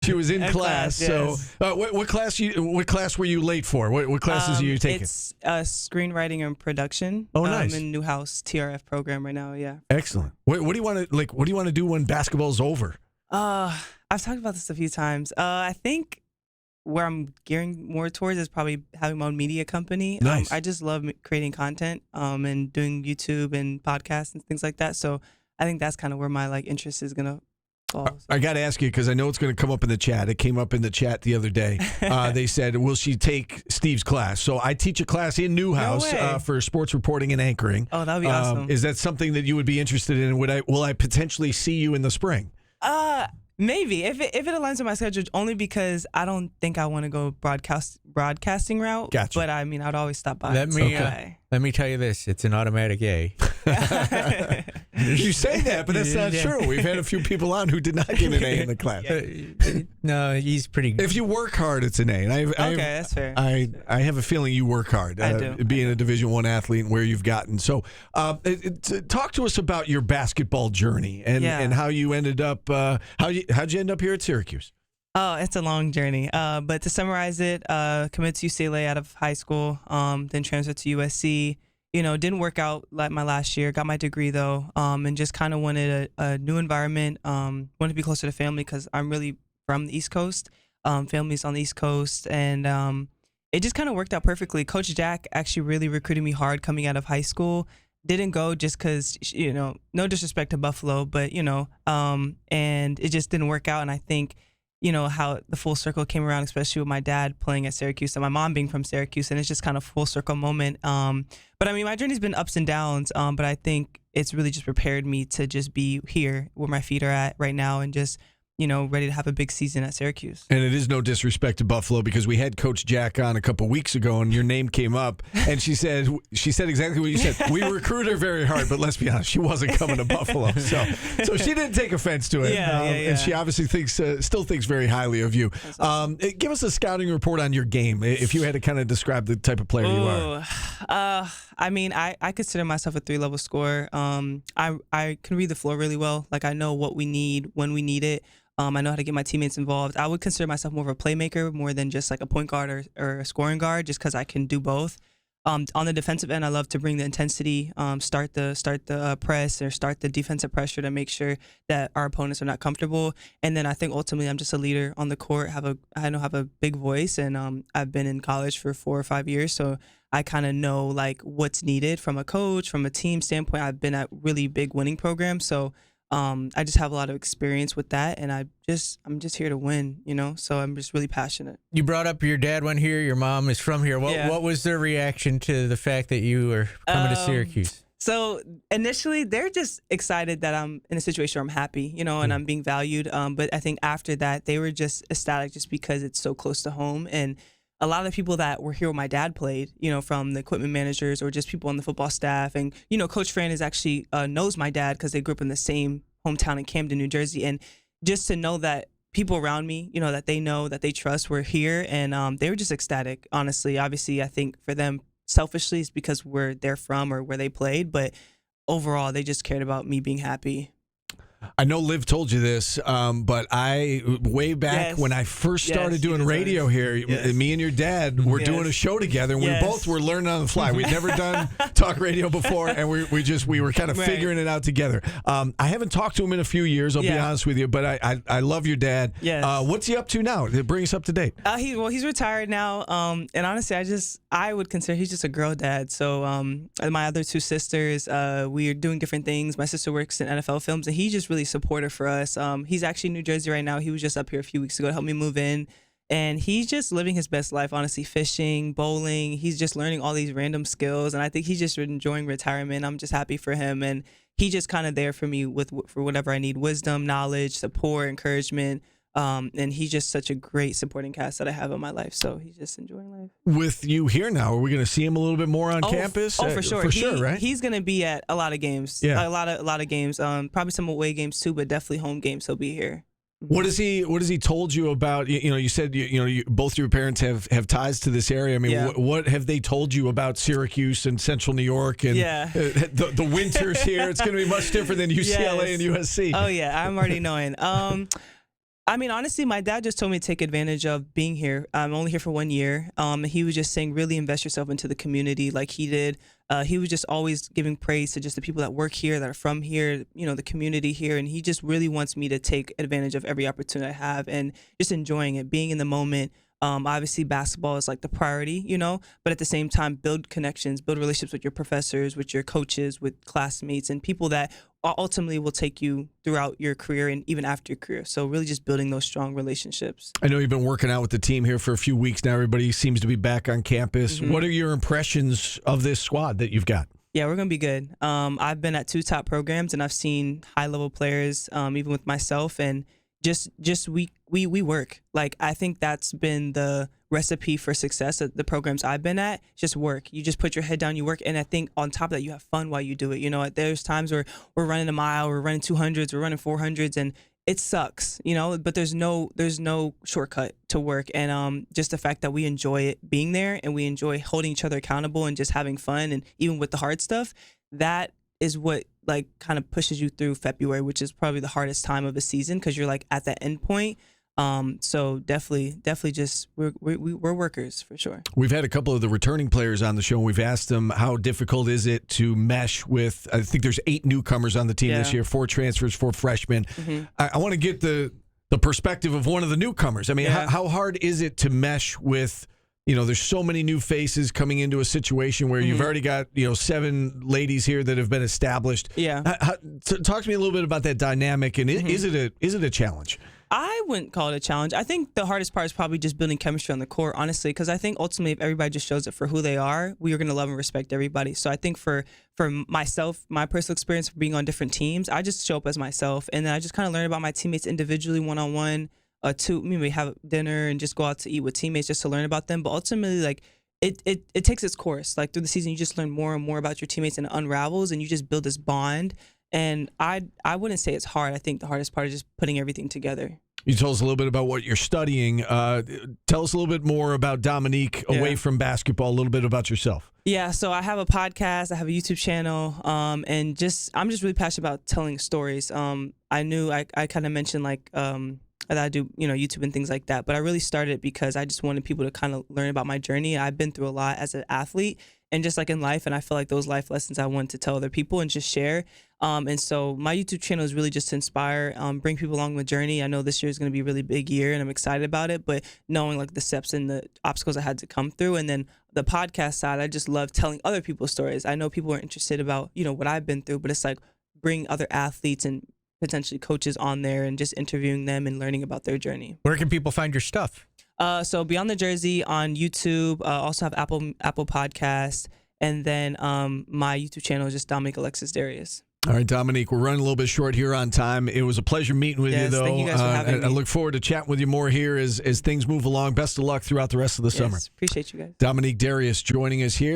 She was in class. yes. So, what class were you late for? What classes are you taking? It's screenwriting and production. Oh, nice. In Newhouse TRF program right now. Yeah. Excellent. What do you want to like? What do you want to do when basketball's over? I've talked about this a few times. I think where I'm gearing more towards is probably having my own media company. Nice. I just love creating content and doing YouTube and podcasts and things like that. So I think that's kind of where my like interest is gonna fall. So. I got to ask you because I know it's going to come up in the chat. It came up in the chat the other day. They said, "Will she take Steve's class?" So I teach a class in Newhouse for sports reporting and anchoring. Oh, that would be awesome. Is that something that you would be interested in? Will I potentially see you in the spring? Maybe if it aligns with my schedule, only because I don't think I want to go broadcasting route. Gotcha. But I mean, I'd always stop by. Let me tell you this: it's an automatic A. You say that, but that's not true. We've had a few people on who did not get an A in the class. No, he's pretty good. If you work hard, it's an A. And that's fair. I have a feeling you work hard. I do. Being a Division I athlete and where you've gotten. So, talk to us about your basketball journey and how you ended up. How'd you end up here at Syracuse? Oh, it's a long journey. But to summarize it, committed to UCLA out of high school, then transferred to USC. Didn't work out like my last year. Got my degree though, and just kind of wanted a new environment. Wanted to be closer to family because I'm really from the East Coast. Family's on the East Coast, and it just kind of worked out perfectly. Coach Jack actually really recruited me hard coming out of high school. Didn't go just because, no disrespect to Buffalo, but, and it just didn't work out. And I think, how the full circle came around, especially with my dad playing at Syracuse and my mom being from Syracuse, and it's just kind of full circle moment. But I mean, my journey's been ups and downs, but I think it's really just prepared me to just be here where my feet are at right now and just, ready to have a big season at Syracuse. And it is no disrespect to Buffalo because we had Coach Jack on a couple weeks ago and your name came up and she said exactly what you said. We recruit her very hard, but let's be honest, she wasn't coming to Buffalo. So she didn't take offense to it. And she obviously still thinks very highly of you. Awesome. Give us a scouting report on your game if you had to kind of describe the type of player you are. I mean, I consider myself a 3-level scorer. I can read the floor really well. Like I know what we need when we need it. I know how to get my teammates involved. I would consider myself more of a playmaker more than just like a point guard or a scoring guard, just because I can do both. On the defensive end, I love to bring the intensity, start the press or start the defensive pressure to make sure that our opponents are not comfortable. And then I think ultimately I'm just a leader on the court. I have a big voice, and I've been in college for 4 or 5 years, so I kind of know like what's needed from a coach, from a team standpoint. I've been at really big winning programs, so. I just have a lot of experience with that, and I'm just here to win, so I'm just really passionate. You brought up your dad went here, your mom is from here. What was their reaction to the fact that you were coming to Syracuse? So initially, they're just excited that I'm in a situation where I'm happy, and I'm being valued. But I think after that, they were just ecstatic just because it's so close to home. And a lot of the people that were here when my dad played, from the equipment managers or just people on the football staff. And, Coach Fran is actually knows my dad because they grew up in the same hometown in Camden, New Jersey. And just to know that people around me, that they know, that they trust, were here. And they were just ecstatic, honestly. Obviously, I think for them, selfishly, it's because they're from or where they played. But overall, they just cared about me being happy. I know Liv told you this, but way back when I first started doing radio here, me and your dad were doing a show together, and we both were learning on the fly. We'd never done talk radio before, and we were kind of figuring it out together. I haven't talked to him in a few years, I'll be honest with you, but I love your dad. Yes. What's he up to now? Bring us up to date. He's retired now, and honestly, I would consider he's just a girl dad. So my other 2 sisters, we are doing different things. My sister works in NFL films, and he just really supportive for us. He's actually in New Jersey right now. He was just up here a few weeks ago to help me move in, and he's just living his best life, honestly. Fishing, bowling, he's just learning all these random skills, and I think he's just enjoying retirement. I'm just happy for him, and he's just kind of there for me for whatever I need: wisdom, knowledge, support, encouragement. And he's just such a great supporting cast that I have in my life. So he's just enjoying life. With you here now, are we going to see him a little bit more on campus? For sure. For sure, right? He's going to be at a lot of games. Yeah. A lot of games. Probably some away games too, but definitely home games. He'll be here. What has he told you about? You said both your parents have ties to this area. I mean, what have they told you about Syracuse and Central New York and the winters here? It's going to be much different than UCLA and USC. Oh yeah, I'm already knowing. I mean, honestly, my dad just told me to take advantage of being here. I'm only here for 1 year. He was just saying, really invest yourself into the community like he did. He was just always giving praise to just the people that work here, that are from here, the community here. And he just really wants me to take advantage of every opportunity I have and just enjoying it, being in the moment. Obviously, basketball is like the priority, but at the same time, build connections, build relationships with your professors, with your coaches, with classmates, and people that ultimately will take you throughout your career and even after your career. So really just building those strong relationships. I know you've been working out with the team here for a few weeks now. Everybody seems to be back on campus. Mm-hmm. What are your impressions of this squad that you've got? Yeah, we're going to be good. I've been at 2 top programs, and I've seen high-level players, even with myself, and just we work. Like, I think that's been the recipe for success at the programs I've been at. Just work. You just put your head down, you work, and I think on top of that, you have fun while you do it. There's times where we're running a mile, we're running 200s, we're running 400s, and it sucks, but there's no shortcut to work. And just the fact that we enjoy it being there, and we enjoy holding each other accountable and just having fun, and even with the hard stuff, that is what like kind of pushes you through February, which is probably the hardest time of the season because you're like at that end point. So definitely just we're workers for sure. We've had a couple of the returning players on the show, and we've asked them how difficult is it to mesh with, I think there's 8 newcomers on the team this year, 4 transfers, 4 freshmen. Mm-hmm. I want to get the perspective of one of the newcomers. I mean, how hard is it to mesh with, there's so many new faces coming into a situation where you've already got, 7 ladies here that have been established. Yeah. Talk to me a little bit about that dynamic, and is it a challenge? I wouldn't call it a challenge. I think the hardest part is probably just building chemistry on the court, honestly, because I think ultimately if everybody just shows it for who they are, we are going to love and respect everybody. So I think for myself, my personal experience for being on different teams, I just show up as myself, and then I just kind of learn about my teammates individually, one-on-one, maybe have dinner and just go out to eat with teammates just to learn about them. But ultimately, like, it takes its course. Like, through the season, you just learn more and more about your teammates, and it unravels, and you just build this bond. And I wouldn't say it's hard. I think the hardest part is just putting everything together. You told us a little bit about what you're studying. Tell us a little bit more about Dominique away from basketball, a little bit about yourself. Yeah, so I have a podcast, I have a YouTube channel, and I'm just really passionate about telling stories. I knew I kind of mentioned like that I do, YouTube and things like that, but I really started because I just wanted people to kind of learn about my journey. I've been through a lot as an athlete and just like in life, and I feel like those life lessons I wanted to tell other people and just share. And so my YouTube channel is really just to inspire, bring people along the journey. I know this year is going to be a really big year, and I'm excited about it, but knowing like the steps and the obstacles I had to come through. And then the podcast side, I just love telling other people's stories. I know people are interested about, what I've been through, but it's like bring other athletes and potentially coaches on there and just interviewing them and learning about their journey. Where can people find your stuff? So Beyond the Jersey on YouTube, also have Apple Podcasts, and then my YouTube channel is just Dominique Alexis Darius. All right, Dominique, we're running a little bit short here on time. It was a pleasure meeting with you, though. Thank you guys for having me. I look forward to chatting with you more here as things move along. Best of luck throughout the rest of the summer. Appreciate you guys. Dominique Darius joining us here.